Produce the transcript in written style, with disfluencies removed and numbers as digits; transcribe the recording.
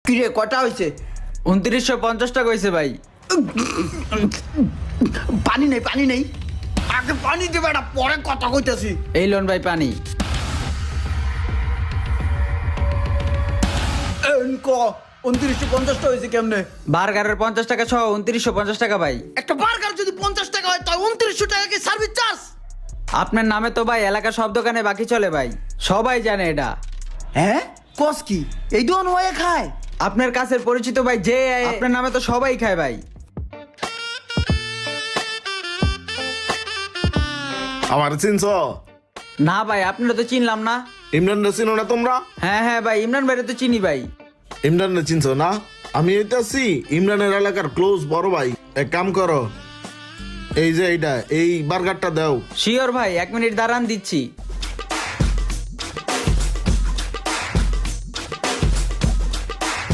কিরে কটা হয়েছে? 2950 টাকা হয়েছে ভাই। পানি নেই পানি নেই, আগে পানি দেবে না, পরে কথা কইতেছি। এই লোন ভাই পানি। ক 2950 হয়েছে কেমনে? বার্গারের 50 টাকা সহ 2950 টাকা ভাই। একটা বার্গার যদি 50 টাকা হয় তাই 2900 টাকা কি সার্ভিস চার্জ? আপনার নামে তো ভাই এলাকার সব দোকানে বাকি চলে ভাই, সবাই জানে এটা। হ্যাঁ কস কি এই দোকান হয়ে খায়? আপনার কাছের পরিচিত ভাই যে আপনার নামে তো সবাই খায় ভাই। আমার চিনছ? না ভাই আপনারা তো চিনলাম না। ইমরান চিনো না তোমরা? হ্যাঁ হ্যাঁ ভাই, ইমরান ভাইরে তো চিনি ভাই। ইমরান চিনছ না? আমি এইটাছি ইমরানের এলাকার ক্লোজ বড় ভাই। এক কাম করো, এই যে এইটা এই বার্গারটা দাও। শিওর ভাই, 1 মিনিট দাঁড়ান দিচ্ছি।